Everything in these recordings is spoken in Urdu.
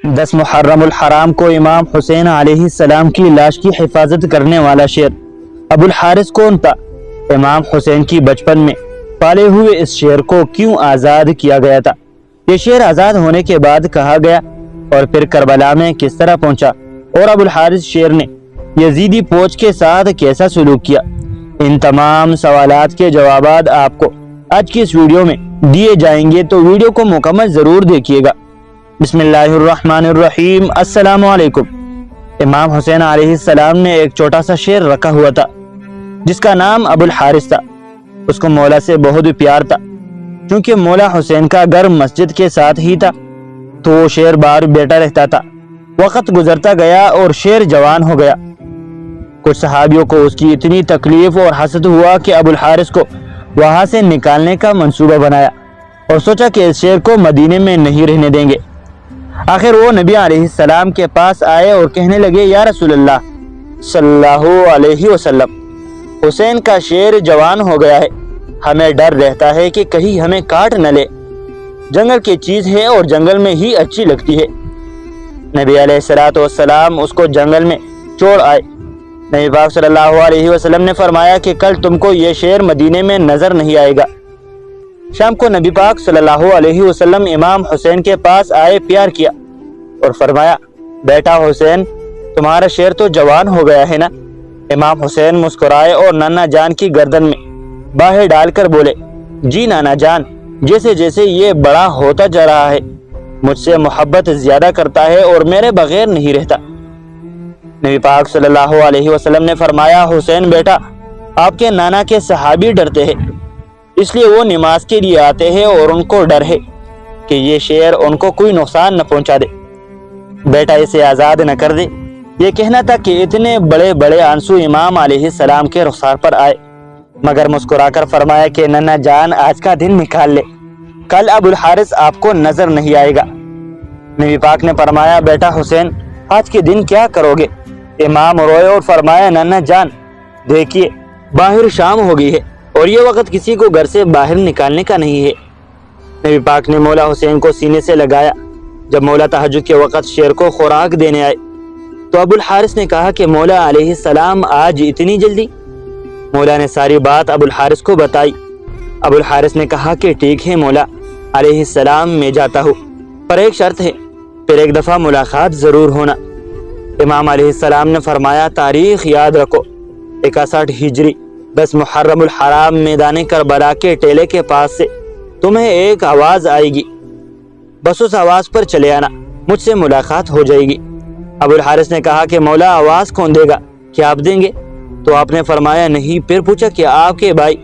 10 محرم الحرام کو امام حسین علیہ السلام کی لاش کی حفاظت کرنے والا شیر ابو الحارث کون تھا؟ امام حسین کی بچپن میں پالے ہوئے اس شیر کو کیوں آزاد کیا گیا تھا؟ یہ شیر آزاد ہونے کے بعد کہا گیا اور پھر کربلا میں کس طرح پہنچا اور ابو الحارث شیر نے یزیدی فوج کے ساتھ کیسا سلوک کیا؟ ان تمام سوالات کے جوابات آپ کو آج کی اس ویڈیو میں دیے جائیں گے، تو ویڈیو کو مکمل ضرور دیکھیے گا۔ بسم اللہ الرحمن الرحیم۔ السلام علیکم۔ امام حسین علیہ السلام نے ایک چھوٹا سا شیر رکھا ہوا تھا جس کا نام ابو الحارث تھا۔ اس کو مولا سے بہت پیار تھا، چونکہ مولا حسین کا گھر مسجد کے ساتھ ہی تھا، تو وہ شیر بار بیٹا رہتا تھا۔ وقت گزرتا گیا اور شیر جوان ہو گیا۔ کچھ صحابیوں کو اس کی اتنی تکلیف اور حسد ہوا کہ ابو الحارث کو وہاں سے نکالنے کا منصوبہ بنایا اور سوچا کہ اس شیر کو مدینے میں نہیں رہنے دیں گے۔ آخر وہ نبی علیہ السلام کے پاس آئے اور کہنے لگے، یا رسول اللہ صلی اللہ علیہ وسلم، حسین کا شیر جوان ہو گیا ہے، ہمیں ڈر رہتا ہے کہ کہیں ہمیں کاٹ نہ لے، جنگل کی چیز ہے اور جنگل میں ہی اچھی لگتی ہے۔ نبی علیہ السلام اس کو جنگل میں چھوڑ آئے۔ نبی پاک صلی اللہ علیہ وسلم نے فرمایا کہ کل تم کو یہ شیر مدینے میں نظر نہیں آئے گا۔ شام کو نبی پاک صلی اللہ علیہ وسلم امام حسین کے پاس آئے، پیار کیا اور فرمایا، بیٹا حسین، تمہارا شیر تو جوان ہو گیا ہے نا؟ امام حسین مسکرائے اور نانا جان کی گردن میں باہیں ڈال کر بولے، جی نانا جان، جیسے جیسے یہ بڑا ہوتا جا رہا ہے مجھ سے محبت زیادہ کرتا ہے اور میرے بغیر نہیں رہتا۔ نبی پاک صلی اللہ علیہ وسلم نے فرمایا، حسین بیٹا، آپ کے نانا کے صحابی ڈرتے ہیں، اس لیے وہ نماز کے لیے آتے ہیں اور ان کو ڈر ہے کہ یہ شیر ان کو کوئی نقصان نہ پہنچا دے، بیٹا اسے آزاد نہ کر دے۔ یہ کہنا تھا کہ اتنے بڑے بڑے آنسو امام علیہ السلام کے رخسار پر آئے، مگر مسکرا کر فرمایا کہ نانا جان، آج کا دن نکال لے، کل ابو الحارث آپ کو نظر نہیں آئے گا۔ نبی پاک نے فرمایا، بیٹا حسین، آج کے دن کیا کرو گے؟ امام روئے اور فرمایا، نانا جان، دیکھیے باہر شام ہو گئی ہے اور یہ وقت کسی کو گھر سے باہر نکالنے کا نہیں ہے۔ نبی پاک نے مولا حسین کو سینے سے لگایا۔ جب مولا تہجد کے وقت شیر کو خوراک دینے آئے تو ابو الحارث نے کہا کہ مولا علیہ السلام، آج اتنی جلدی؟ مولا نے ساری بات ابو الحارث کو بتائی۔ ابو الحارث نے کہا کہ ٹھیک ہے مولا علیہ السلام، میں جاتا ہوں، پر ایک شرط ہے، پھر ایک دفعہ ملاقات ضرور ہونا۔ امام علیہ السلام نے فرمایا، تاریخ یاد رکھو، 61 ہجری 10 محرم الحرام میدان کربلا کے ٹیلے کے پاس سے تمہیں ایک آواز آئے گی، بس اس آواز پر چلے آنا، مجھ سے ملاقات ہو جائے گی۔ ابو الحارث نے کہا کہ مولا آواز کون دے گا، کیا آپ دیں گے؟ تو آپ نے فرمایا نہیں۔ پھر پوچھا کہ آپ کے بھائی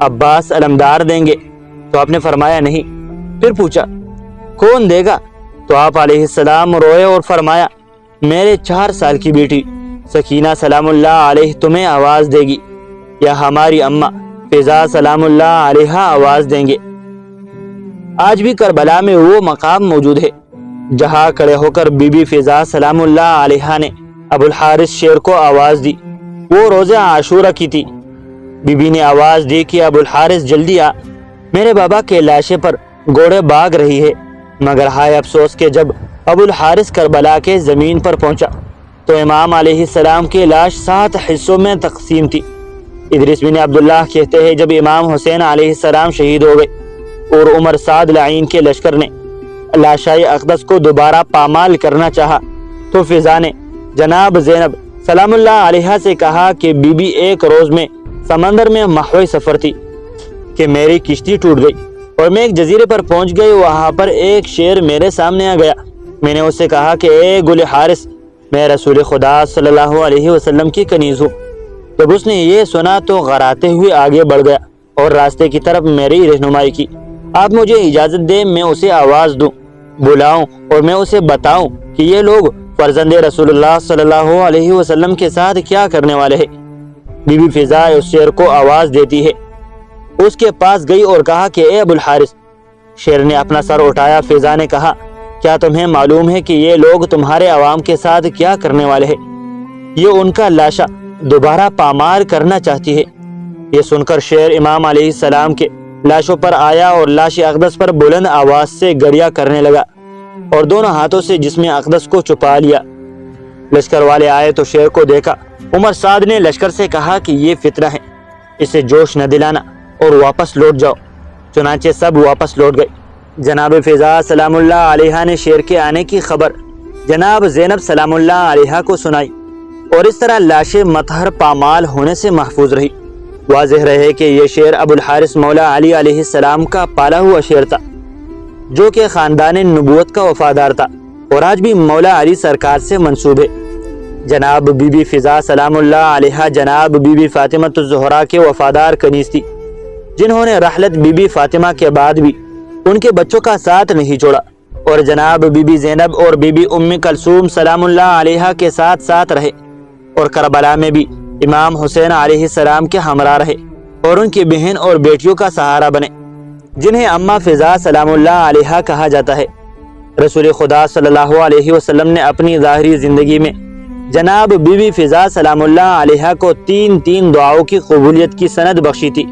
عباس علمدار دیں گے؟ تو آپ نے فرمایا نہیں۔ پھر پوچھا کون دے گا؟ تو آپ علیہ السلام روئے اور فرمایا، میرے 4 سال کی بیٹی سکینہ سلام اللہ علیہ تمہیں آواز دے گی، یا ہماری اماں فضا سلام اللہ علیہ آواز دیں گے۔ آج بھی کربلا میں وہ مقام موجود ہے جہاں کھڑے ہو کر بی بی فضا سلام اللہ علیہ نے ابو الحارث شیر کو آواز دی۔ وہ روزہ عاشورہ کی تھی۔ بی بی نے آواز دی کہ ابو الحارث جلدی آ، میرے بابا کے لاشے پر گھوڑے بھاگ رہی ہے۔ مگر ہائے افسوس کہ جب ابو الحارث کربلا کے زمین پر پہنچا تو امام علیہ السلام کی لاش 7 حصوں میں تقسیم تھی۔ ادریس بن عبداللہ کہتے ہیں، جب امام حسین علیہ السلام شہید ہو گئے اور عمر سعد لعین کے لشکر نے لاشائے اقدس کو دوبارہ پامال کرنا چاہا تو فضا نے جناب زینب سلام اللہ علیہ سے کہا کہ بی بی، ایک روز میں سمندر میں محو سفر تھی کہ میری کشتی ٹوٹ گئی اور میں ایک جزیرے پر پہنچ گئی۔ وہاں پر ایک شیر میرے سامنے آ گیا۔ میں نے اس سے کہا کہ اے گل حارث، میں رسول خدا صلی اللہ علیہ وسلم کی کنیز ہوں۔ جب اس نے یہ سنا تو غراتے ہوئے آگے بڑھ گیا اور راستے کی طرف میری رہنمائی کی۔ آپ مجھے اجازت دیں میں اسے آواز دوں، بلاؤں اور میں اسے بتاؤں کہ یہ لوگ فرزند رسول اللہ صلی اللہ علیہ وسلم کے ساتھ کیا کرنے والے ہیں۔ بی بی فضا اس شیر کو آواز دیتی ہے، اس کے پاس گئی اور کہا کہ اے ابو الحارث۔ شیر نے اپنا سر اٹھایا۔ فضا نے کہا، کیا تمہیں معلوم ہے کہ یہ لوگ تمہارے عوام کے ساتھ کیا کرنے والے ہیں؟ یہ ان کا لاشا دوبارہ پامال کرنا چاہتی ہے۔ یہ سن کر شیر امام علیہ السلام کے لاشوں پر آیا اور لاش اقدس پر بلند آواز سے گریہ کرنے لگا۔ اور دونوں ہاتھوں سے جسم اقدس کو چھپا لیا۔ لشکر والے آئے تو شیر کو دیکھا۔ عمر سعد نے لشکر سے کہا کہ یہ فتنہ ہے، اسے جوش نہ دلانا اور واپس لوٹ جاؤ۔ چنانچہ سب واپس لوٹ گئے۔ جناب فضا سلام اللہ علیہا نے شیر کے آنے کی خبر جناب زینب سلام اللہ علیہا کو سنائی، اور اس طرح لاشیں مطہر پامال ہونے سے محفوظ رہی۔ واضح رہے کہ یہ شیر ابو الحارث مولا علی علیہ السلام کا پالا ہوا شیر تھا، جو کہ خاندان نبوت کا وفادار تھا اور آج بھی مولا علی سرکار سے منسوب ہے۔ جناب بی بی فضا سلام اللہ علیہا جناب بی بی فاطمہ الزہرا کے وفادار کنیز تھی، جنہوں نے رحلت بی بی فاطمہ کے بعد بھی ان کے بچوں کا ساتھ نہیں چھوڑا، اور جناب بی بی زینب اور بی بی ام کلثوم سلام اللہ علیہا کے ساتھ رہے، اور کربلا میں بھی امام حسین علیہ السلام کے ہمراہ رہے اور ان کی بہن اور بیٹیوں کا سہارا بنے، جنہیں اماں فضا سلام اللہ علیہا کہا جاتا ہے۔ رسول خدا صلی اللہ علیہ وسلم نے اپنی ظاہری زندگی میں جناب بی بی فضا سلام اللہ علیہا کو تین دعاؤں کی قبولیت کی سند بخشی تھی۔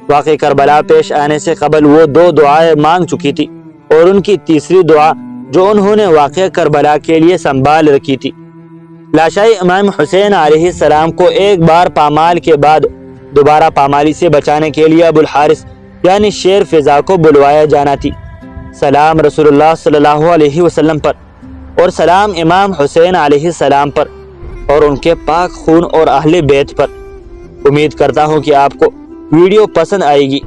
واقع کربلا پیش آنے سے قبل وہ 2 دعائیں مانگ چکی تھی، اور ان کی تیسری دعا جو انہوں نے واقع کربلا کے لیے سنبھال رکھی تھی۔ لاشائے امام حسین علیہ السلام کو ایک بار پامال کے بعد دوبارہ پامالی سے بچانے کے لیے ابو الحارث یعنی شیر فضا کو بلوایا جانا تھی۔ سلام رسول اللہ صلی اللہ علیہ وسلم پر، اور سلام امام حسین علیہ السلام پر اور ان کے پاک خون اور اہل بیت پر۔ امید کرتا ہوں کہ آپ کو ویڈیو پسند آئے گی،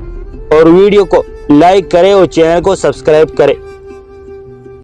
اور ویڈیو کو لائک کرے اور چینل کو سبسکرائب کرے۔